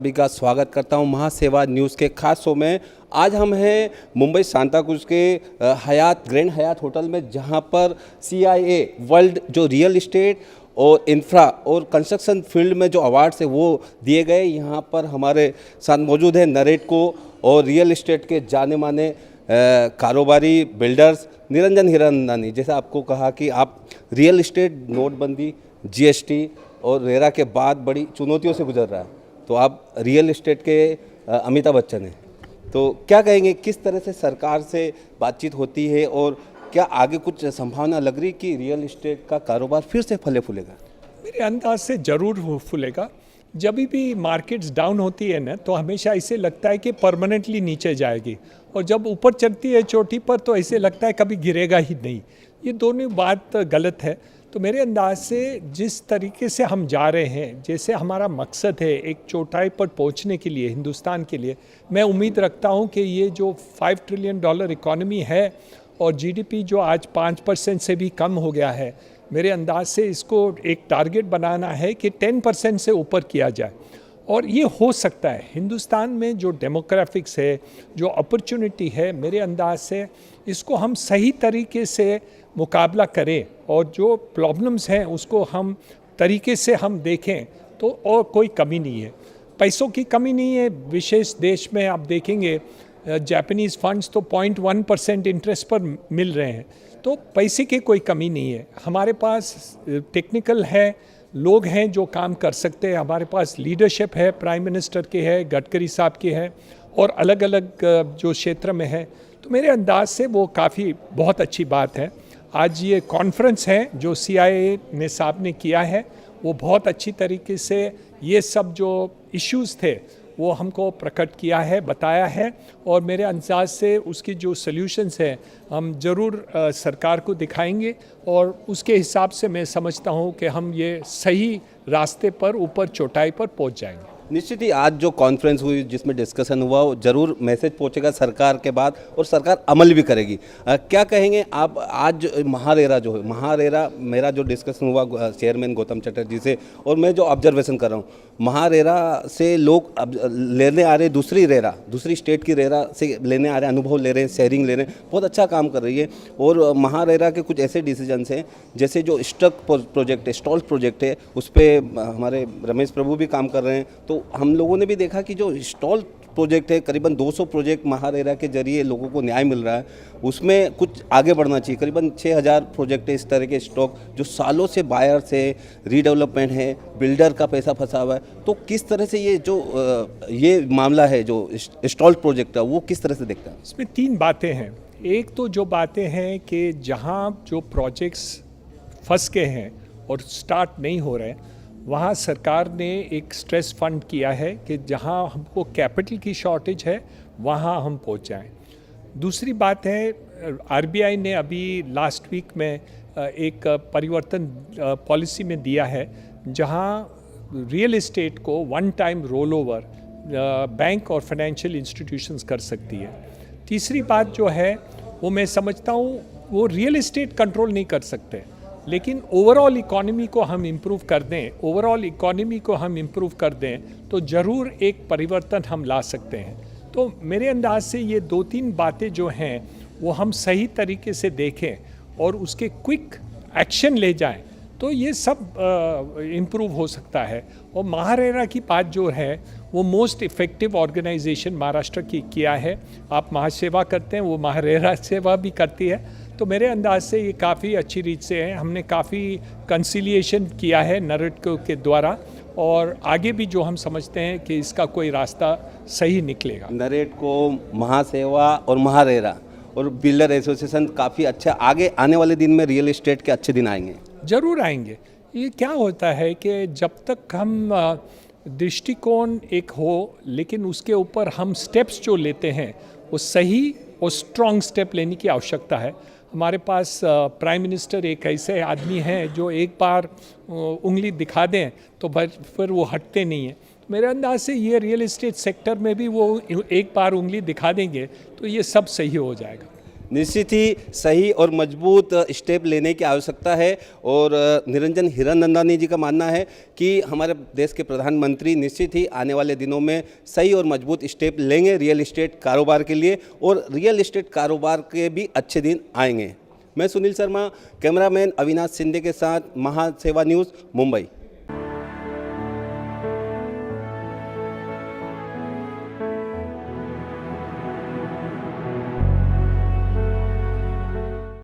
सभी का स्वागत करता हूं महासेवा न्यूज़ के खास शो में। आज हम हैं मुंबई सांता क्रूज के हयात ग्रैंड हयात होटल में, जहां पर CIA वर्ल्ड जो रियल इस्टेट और इंफ्रा और कंस्ट्रक्शन फील्ड में जो अवार्ड्स है वो दिए गए। यहां पर हमारे साथ मौजूद हैं नरेटको और रियल इस्टेट के जाने माने कारोबारी बिल्डर्स निरंजन हिरानंदानी। जैसा आपको कहा कि आप रियल इस्टेट नोटबंदी, GST और रेरा के बाद बड़ी चुनौतियों से गुजर रहा है, तो आप रियल इस्टेट के अमिताभ बच्चन हैं, तो क्या कहेंगे, किस तरह से सरकार से बातचीत होती है और क्या आगे कुछ संभावना लग रही कि रियल इस्टेट का कारोबार फिर से फले फूलेगा? मेरे अंदाज से ज़रूर फूलेगा। जब भी मार्केट्स डाउन होती है ना, तो हमेशा ऐसे लगता है कि परमानेंटली नीचे जाएगी, और जब ऊपर चढ़ती है चोटी पर तो ऐसे लगता है कभी गिरेगा ही नहीं। ये दोनों बात गलत है। तो मेरे अंदाज से जिस तरीके से हम जा रहे हैं, जैसे हमारा मकसद है एक चौथाई पर पहुंचने के लिए हिंदुस्तान के लिए, मैं उम्मीद रखता हूं कि ये जो $5 ट्रिलियन इकॉनमी है और GDP जो आज 5% से भी कम हो गया है, मेरे अंदाज से इसको एक टारगेट बनाना है कि 10% से ऊपर किया जाए। और ये हो सकता है। हिंदुस्तान में जो डेमोग्राफिक्स है, जो अपॉर्चुनिटी है, मेरे अंदाज से इसको हम सही तरीके से मुकाबला करें और जो प्रॉब्लम्स हैं उसको हम तरीके से हम देखें तो और कोई कमी नहीं है। पैसों की कमी नहीं है। विशेष देश में आप देखेंगे जापानीज़ फंड्स तो 0.1% इंटरेस्ट पर मिल रहे हैं, तो पैसे की कोई कमी नहीं है। हमारे पास टेक्निकल है, लोग हैं जो काम कर सकते हैं, हमारे पास लीडरशिप है, प्राइम मिनिस्टर के है, गडकरी साहब के है, और अलग अलग जो क्षेत्र में है। तो मेरे अंदाज से वो काफ़ी बहुत अच्छी बात है। आज ये कॉन्फ्रेंस है जो CIA ने साहब ने किया है, वो बहुत अच्छी तरीके से ये सब जो इश्यूज़ थे वो हमको प्रकट किया है, बताया है, और मेरे अंदाज से उसकी जो सॉल्यूशंस है हम ज़रूर सरकार को दिखाएंगे, और उसके हिसाब से मैं समझता हूँ कि हम ये सही रास्ते पर ऊपर चौटाई पर पहुँच जाएंगे। निश्चित ही आज जो कॉन्फ्रेंस हुई जिसमें डिस्कशन हुआ, वो जरूर मैसेज पहुंचेगा सरकार के बाद और सरकार अमल भी करेगी। क्या कहेंगे आप, आज महारेरा जो है, महारेरा मेरा जो डिस्कशन हुआ चेयरमैन गौतम चटर्जी से, और मैं जो ऑब्जर्वेशन कर रहा हूँ, महारेरा से लोग अब लेने आ रहे, दूसरी स्टेट की रेरा से लेने आ रहे, अनुभव ले रहे हैं, शेयरिंग ले रहे हैं, बहुत अच्छा काम कर रही है। और महारेरा के कुछ ऐसे डिसीजंस हैं, जैसे जो स्टक प्रोजेक्ट है, स्टॉल प्रोजेक्ट है, उस पर हमारे रमेश प्रभु भी काम कर रहे हैं। तो हम लोगों ने भी देखा कि जो स्टॉल प्रोजेक्ट है, करीबन 200 प्रोजेक्ट महारेरा के जरिए लोगों को न्याय मिल रहा है, उसमें कुछ आगे बढ़ना चाहिए। करीबन 6000 प्रोजेक्ट है इस तरह के स्टॉक, जो सालों से बायर से रीडेवलपमेंट है, बिल्डर का पैसा फंसा हुआ है। तो किस तरह से ये जो ये मामला है जो स्टॉल प्रोजेक्ट है, वो किस तरह से देखता है? इसमें 3 बातें हैं। एक तो जो बातें हैं कि जहाँ जो प्रोजेक्ट्स फंस के हैं और स्टार्ट नहीं हो रहे, वहाँ सरकार ने एक स्ट्रेस फंड किया है कि जहाँ हमको कैपिटल की शॉर्टेज है वहाँ हम पहुँच जाएं। दूसरी बात है, RBI ने अभी लास्ट वीक में एक परिवर्तन पॉलिसी में दिया है, जहाँ रियल एस्टेट को one time roll over bank और फाइनेंशियल इंस्टीट्यूशंस कर सकती है। तीसरी बात जो है वो मैं समझता हूँ वो रियल एस्टेट कंट्रोल नहीं कर सकते, लेकिन ओवरऑल इकोनॉमी को हम इम्प्रूव कर दें, तो ज़रूर एक परिवर्तन हम ला सकते हैं। तो मेरे अंदाज से ये 2-3 बातें जो हैं वो हम सही तरीके से देखें और उसके क्विक एक्शन ले जाएं, तो ये सब इम्प्रूव हो सकता है। और महारेरा की बात जो है वो मोस्ट इफ़ेक्टिव ऑर्गेनाइजेशन महाराष्ट्र की किया है। आप महासेवा करते हैं, वो महारेरा सेवा भी करती है। तो मेरे अंदाज से ये काफ़ी अच्छी रीत से है। हमने काफ़ी कंसिलिएशन किया है नरेटको के द्वारा, और आगे भी जो हम समझते हैं कि इसका कोई रास्ता सही निकलेगा। नरेटको, महासेवा और महारेरा और बिल्डर एसोसिएशन काफ़ी अच्छा, आगे आने वाले दिन में रियल एस्टेट के अच्छे दिन आएंगे। ज़रूर आएंगे। ये क्या होता है कि जब तक हम दृष्टिकोण एक हो, लेकिन उसके ऊपर हम स्टेप्स जो लेते हैं वो सही और स्ट्रॉन्ग स्टेप लेने की आवश्यकता है। हमारे पास प्राइम मिनिस्टर एक ऐसे आदमी हैं जो एक बार उंगली दिखा दें तो फिर वो हटते नहीं हैं। मेरे अंदाज से ये रियल एस्टेट सेक्टर में भी वो एक बार उंगली दिखा देंगे तो ये सब सही हो जाएगा। निश्चित ही सही और मजबूत स्टेप लेने की आवश्यकता है और निरंजन हीरानंदानी जी का मानना है कि हमारे देश के प्रधानमंत्री निश्चित ही आने वाले दिनों में सही और मजबूत स्टेप लेंगे रियल इस्टेट कारोबार के लिए और रियल इस्टेट कारोबार के भी अच्छे दिन आएंगे। मैं सुनील शर्मा, कैमरामैन अविनाश शिंदे के साथ महासेवा न्यूज़, मुंबई।